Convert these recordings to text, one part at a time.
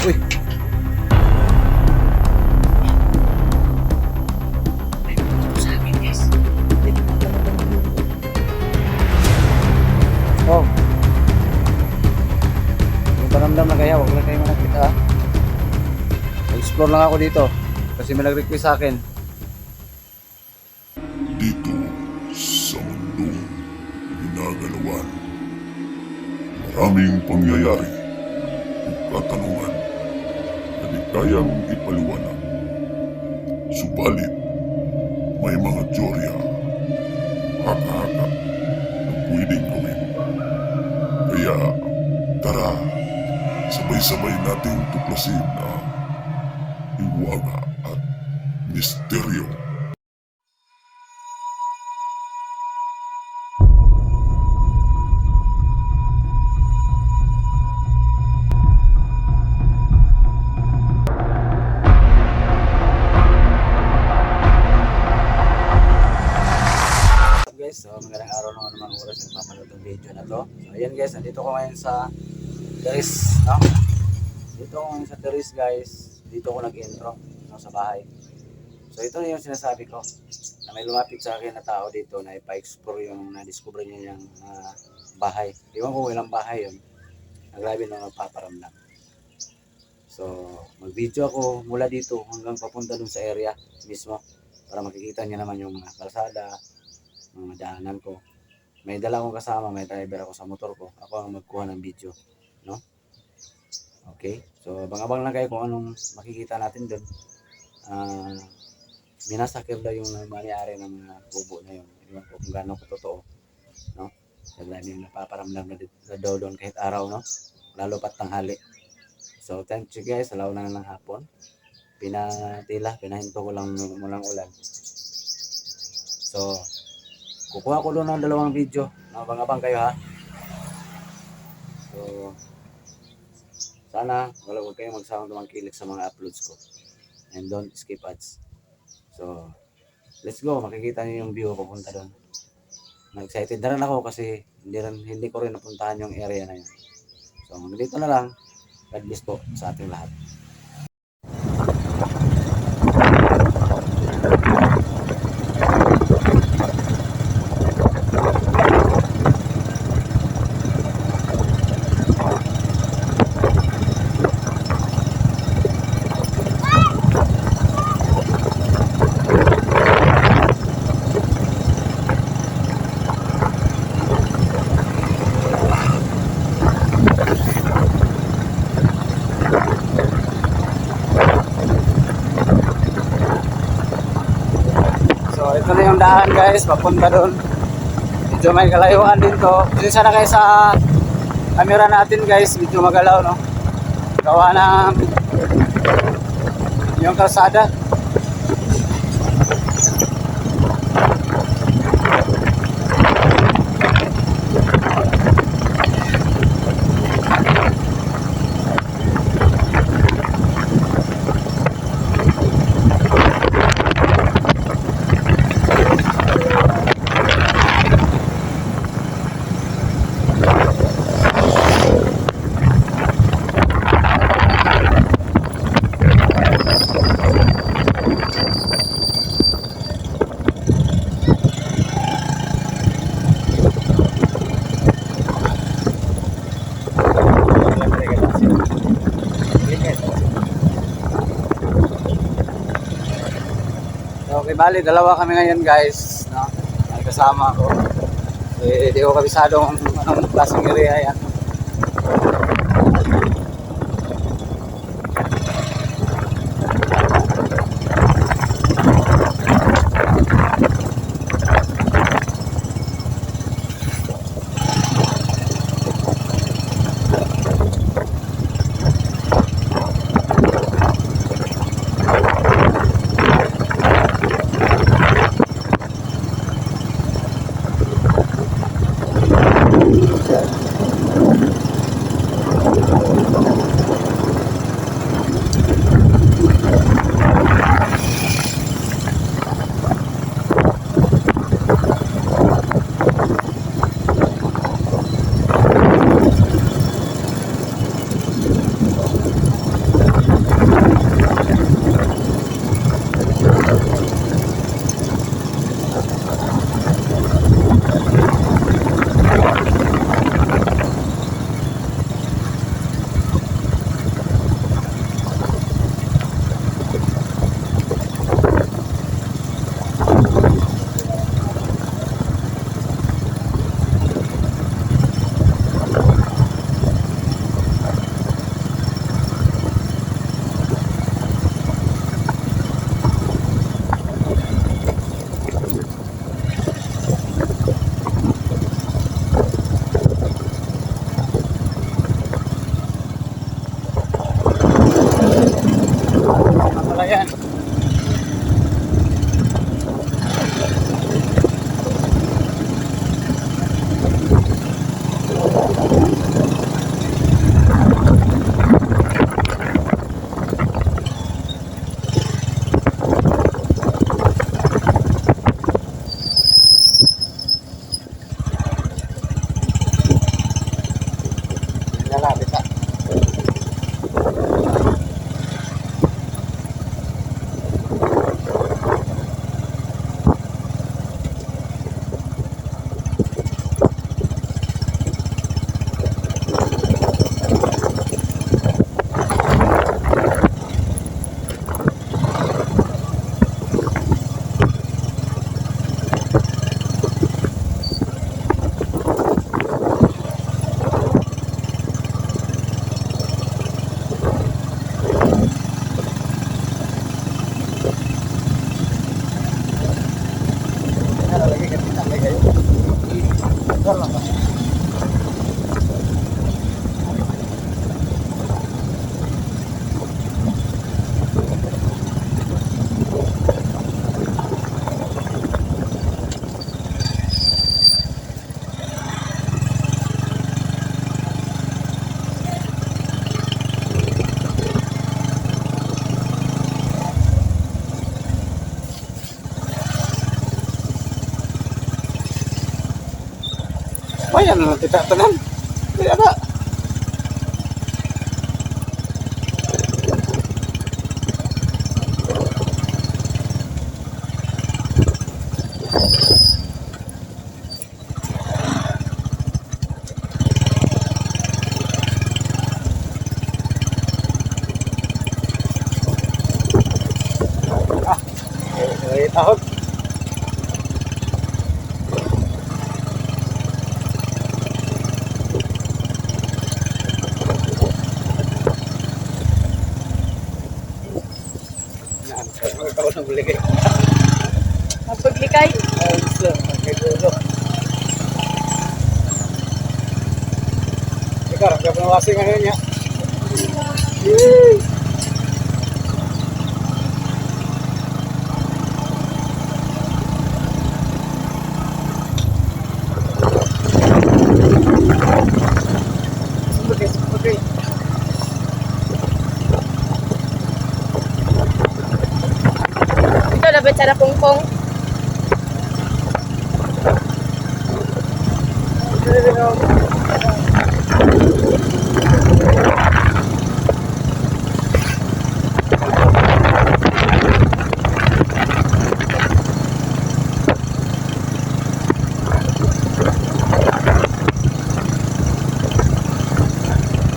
Uy. Oh. Yung paramdam na kaya, huwag lang kayo manakita. Explore lang ako dito. Kasi may nag-request sa akin. Dito sa mundong ginagalawan, maraming pangyayari o katanungan na di kayang ipaliwanag. Subalit, may mga teorya, haka-haka na pwedeng gawin. Kaya, tara, sabay-sabay nating tuklasin ang hiwaga at misteryo. Guys, so magandang araw naman mga oras yung papanood ng video na to. So ayan guys, nandito ko ngayon sa Teres, no? Dito ko ngayon sa Teres guys. Dito ko nag-intro, no, sa bahay. So ito na yung sinasabi ko na may lumapit sa akin na tao dito na ipa-explore yung na-discover niya yung bahay. Iwan ko ilang bahay yun. Nagrabe na nagpaparamdam. So mag-video ako mula dito hanggang papunta dun sa area mismo para makikita niya naman yung mga kalsada, mga daanan ko. May dala akong kasama, may driver ako sa motor ko. Ako ang magkuha ng video, no? Okay? So, abang-abang lang kayo kung anong makikita natin doon. Minasakir daw yung mangyari ng mga kubo na yun. Ewan ko kung gano'n ko totoo, no? Dahil yung napaparamdam na daw doon kahit araw, no? Lalo pat tanghali. So, thank you guys. Alaw na ng hapon. Pinahinto ko lang mulang ulan. So, kukuha ko doon ng dalawang video. Abang-abang kayo ha. So, sana wala huwag kayong magsawang tumangkilik sa mga uploads ko. And don't skip ads. So, let's go. Makikita niyo yung view papunta doon. Na-excited na rin ako kasi hindi ko rin napuntahan yung area na yun. So, dito na lang. God bless po sa ating lahat. So ito na yung daan guys, papunta doon. Medyo may kalayuan dito. Dito sana kayo sa camera natin guys, medyo magalaw no. Gawa ng yung kalsada. Okay, bali, dalawa kami ngayon guys, no? May kasama ko. Di ko kabisado kung anong klaseng area yan. Ayan na lang kita tanan. Kaya na. Ay, tahod. Yan, magkakaw ng buligay. Magpaglikay. Ay, sir, magkakaw. Ikaw, ang kapinawasing ano niya. Okay. Ito dapat sa pungpong.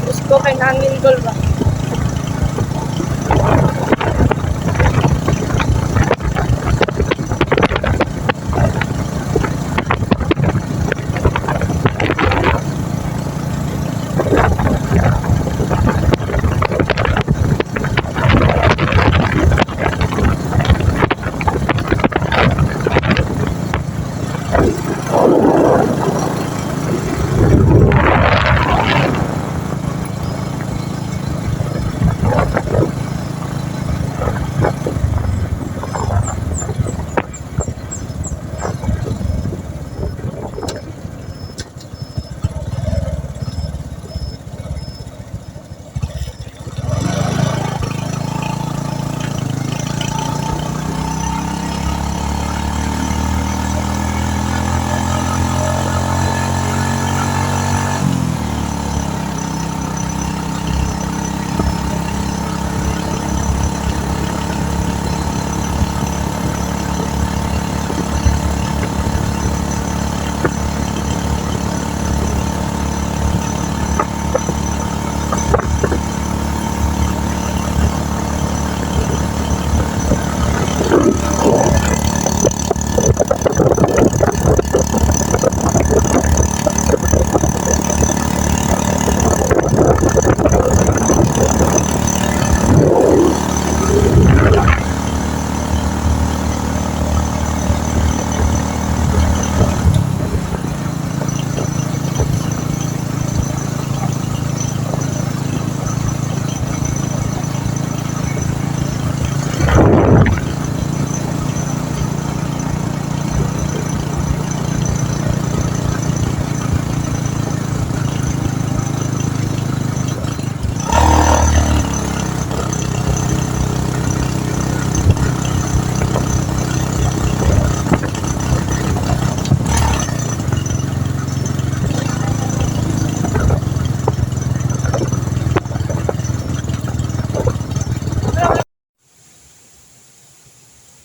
Gusto kay nangin gol ba?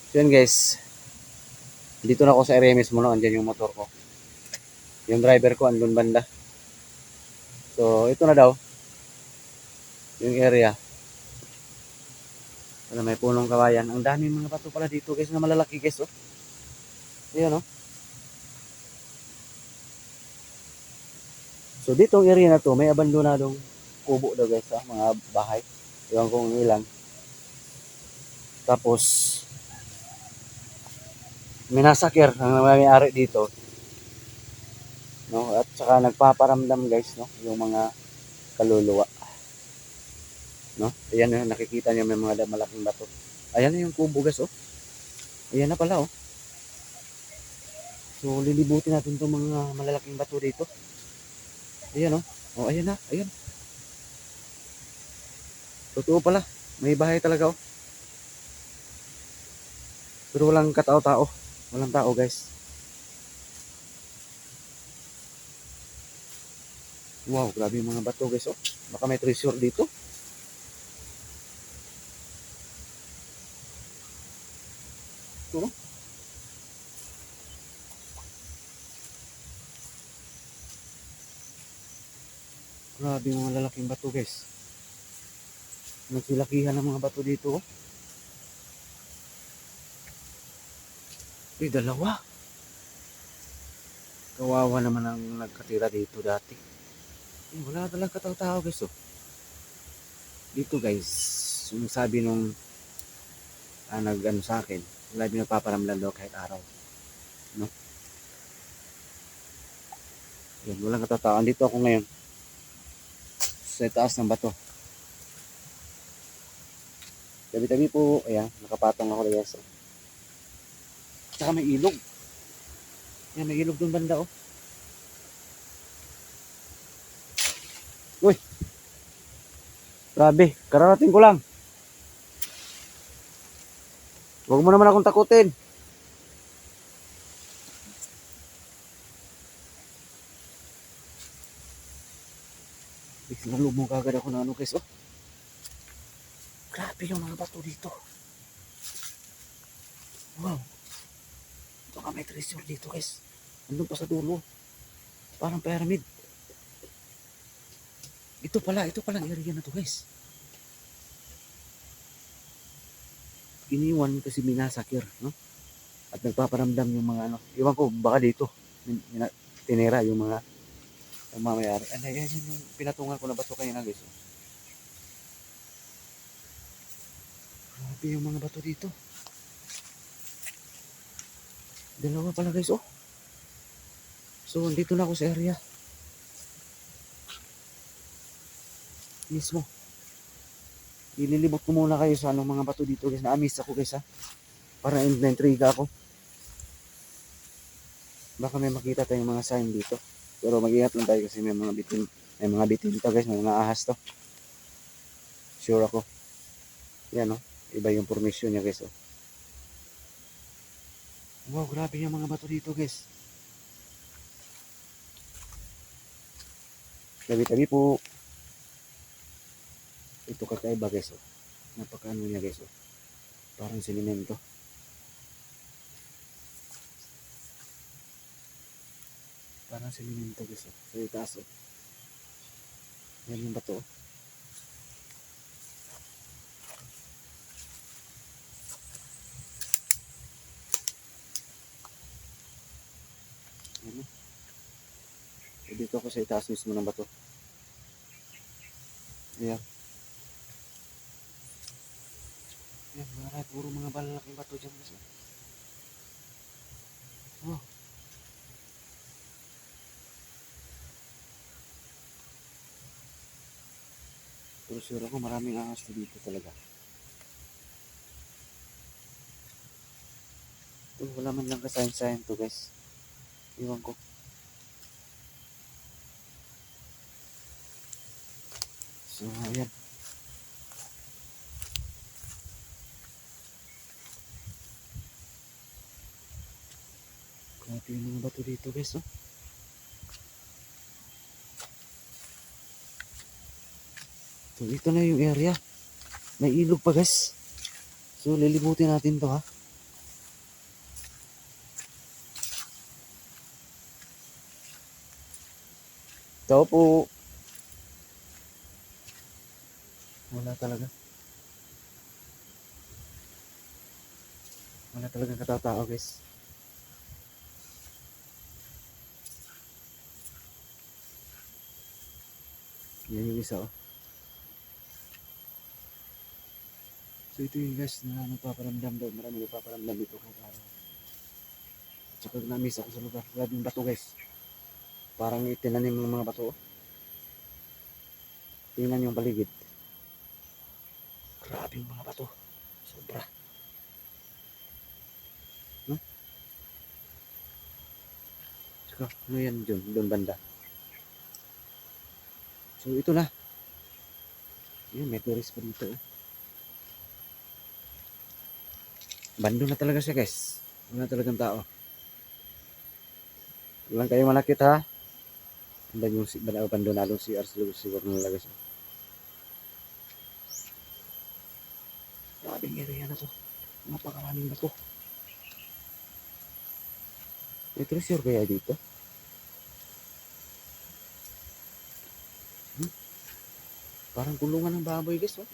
So yun guys, dito na ako sa area mismo, no? Andyan yung motor ko. Yung driver ko andun banda. So ito na daw yung area. Ano, may punong kawayan. Ang dami mga bato pala dito guys na malalaki guys, oh. Ayan, oh. So ditong area na to, may abandonadong kubo daw guys, ah, mga bahay. Ewan kung ilan. Tapos minasakir ang may-ari dito, no? At saka nagpaparamdam guys, no, yung mga kaluluwa, no? Ayan, nakikita niyo may mga malaking bato. Ayan na yung kubo guys, oh. Ayan na pala, oh. So lilibutin natin itong mga malalaking bato dito. Ayan, oh. Oh, ayan na, ayan. Totoo pala, may bahay talaga, oh. Pero walang katao-tao. Walang tao guys. Wow, grabe yung mga bato guys. Oh. Baka may treasure dito. Ito, oh. Grabe yung mga lalaking bato guys. Nagsilakihan ng mga bato dito. Oh. May dalawa. Kawawa naman ang nagkatira dito dati. Wala talagang katao-tao guys. Oh. Dito guys, yung sabi nung nag-ano sa akin, wala din nagpaparamdam daw kahit araw. No? Yan, walang katao-tao. Andito ako ngayon sa taas ng bato. Tabi-tabi po, ayan, nakapatong ako guys. Tsaka may ilog. Yan, may ilog dun banda oh. Uy! Grabe, kararating ko lang. Huwag mo naman akong takutin. Biglang lumong kagad ako na ano guys oh. Grabe yung mga bato dito. Wow. Ito ka may treasure dito guys. Andun pa sa dulo. Parang pyramid. Ito pala ang area na to guys. Iniwan ito si Minasakir, no? At nagpaparamdam yung mga ano. Iwan ko, baka dito. Tinira yung mga mayari. Ano yan yung pinatungan ko na bato kanina guys. Oh. Grabe yung mga bato dito. Dalawa pala guys, oh. So, dito na ako sa area. Mismo. Ililibot ko muna kayo sa anong mga bato dito guys. Na-amiss ako guys ha. Para na-intriga ako. Baka may makita tayong mga sign dito. Pero mag-ingat lang tayo kasi may mga bitin. May mga bitin dito guys. May mga ahas to. Sure ako. Yan oh. Iba yung formation niya guys oh. Wow, grabe yung mga bato dito guys. Tabi-tabi po. Ito kakaiba guys oh. Napakaano niya guys oh. Parang sinemento. Parang sinemento guys oh. Sa itaas oh. Yan yung bato oh. Yan oh. Dito ako sa itaas mismo ng bato. Ayan. Yan, marami puro mga balalaking bato dyan guys. Oh. Pero sure ako maraming ahas dito talaga. Ito, wala man lang kasayin-sayin to guys. Iwan ko. So, ayan. Grabe yung mga bato dito guys, oh. So, ito na yung area. May ilog pa guys. So, lilibutin natin to ha. Ito po. Wala talaga. Wala talagang katao-tao guys. Yan yung isa oh. So ito yung guys na nagpaparamdam daw. Marami nagpaparamdam dito kahit araw. At saka na-miss ako sa lugar. Grabe yung bato guys. Parang itinanim ng mga bato. Tingnan yung paligid. Grabe yung mga bato. Sobra. No? Saka ano yan dyan? Doon banda. So ito na. Yan, may tourist pa dito. Bando na talaga siya guys. Wala talagang tao. Walang kayo manakit ha. Handa yung abandonadong CR siguro nalagay siya. Grabing area na to. Napakaraming bato. May treasure kaya dito? Parang kulungan ng baboy guys. Oh.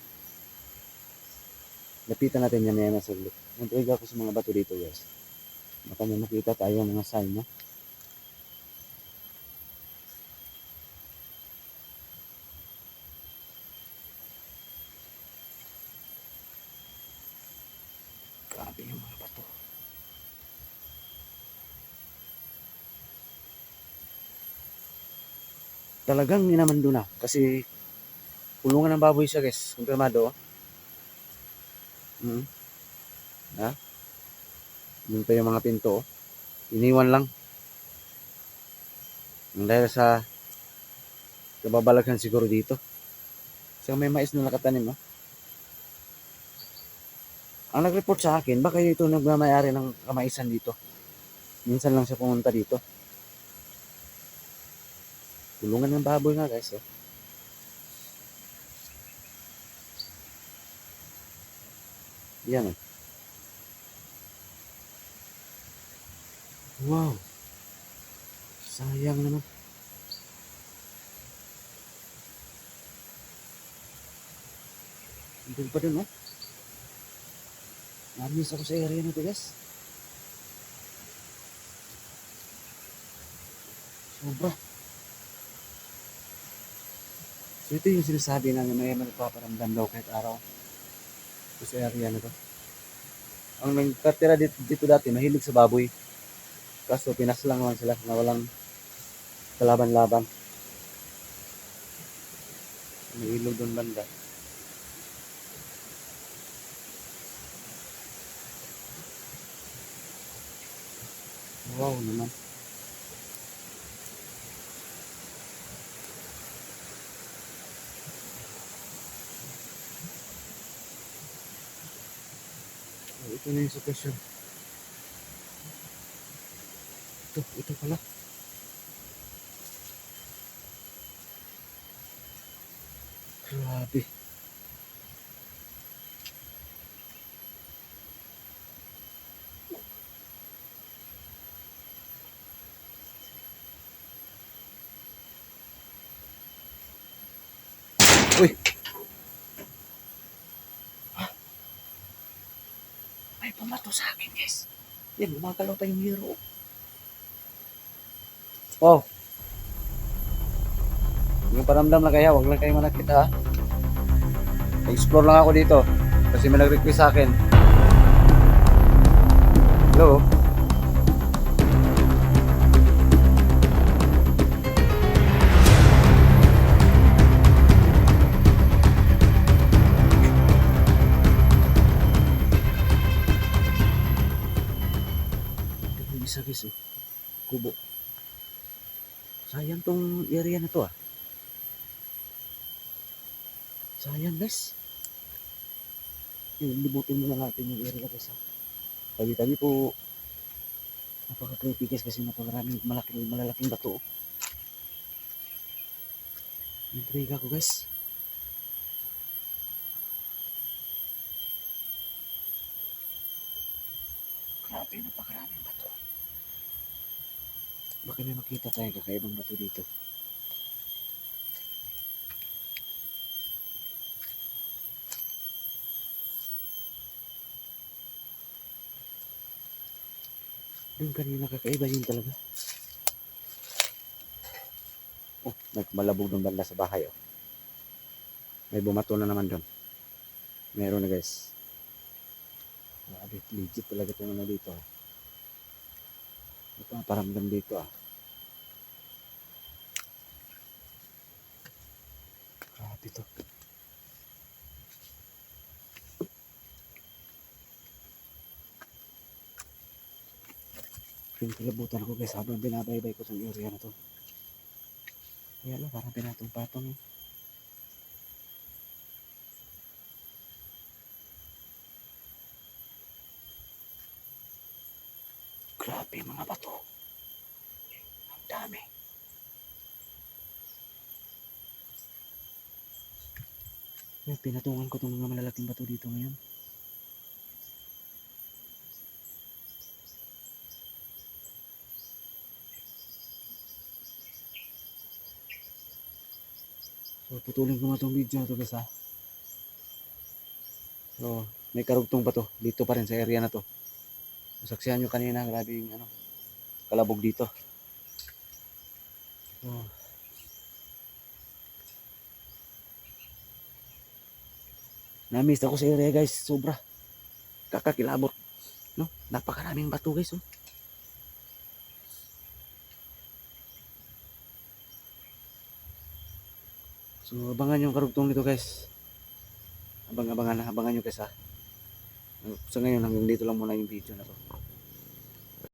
Lapitan natin yan na saglit. Nag-trig ako sa mga bato dito guys. Baka may makita tayo ng mga sign, no? Grabe yung mga bato. Talagang minamando na. Kasi kulungan ng baboy siya guys. Kumpirmado. Hmm. Ha? Yun pa yung mga pinto. Oh. Iniwan lang. Dahil sa kababalaghan siguro dito. Kasi may mais na nakatanim. Oh. Ang nag-report sa akin, baka ito nagmamayari ng kamaisan dito. Minsan lang siya pumunta dito. Tulungan ng baboy nga guys. Oh. Yan oh. Wow. Sayang naman. Andun pa dun oh. Namiss ako sa area na ito guys. Sobra. So ito yung sinasabi na may nagpaparamdam daw kahit araw. Ito sa area na to. Ang nagkatira dito dati, mahilig sa baboy. Kaso pinas lang naman sila na walang kalaban-laban. May ilog doon banda. Wow naman. Oh, ito na yung sitwasyon. Ito pala. Grabe. Uy! May pumato sa akin guys. Yan, gumagalaw tayong hero. Oh. Yung paramdam na kaya, wag lang kayo manakita ha. Explore lang ako dito. Kasi may nag-request sa akin. Hello? Isa guys oh. Kubo. Sayang tong area na to ah. Sayang guys. Libutin muna natin yung area guys ha. Tabi-tabi po. Napaka-creepy guys kasi napakaraming malalaking bato. Intriga ko guys. Grabe, napakaraming bato. Baka may makita tayo kakaibang bato dito. Doon kanina kakaiba yun talaga. Oh, malabog ng banda sa bahay oh. May bumato na naman doon. Meron na guys. Grabe, legit talaga itong ano dito ah. Ito ang paramdam dito ah. Grabe to. Pinagkalabutan ako guys habang binabaybay ko sa area na to. Kaya lang parang pinatong-patong eh. Grabe mga bato. Ang dami. Pinatungan ko itong mga malalaking bato dito ngayon. So, putulin ko na itong video na ito guys ha. So, may karugtong pa to. Dito pa rin sa area na to. Saksihan nyo kanina, grabe yung kalabog dito. So, na-miss ako sa area guys, sobra. Kakakilabot. No? Napakaraming bato guys. Oh. So, abangan yung karugtong nito guys. Abangan nyo guys ha. Sa ngayon hanggang dito lang muna yung video na to.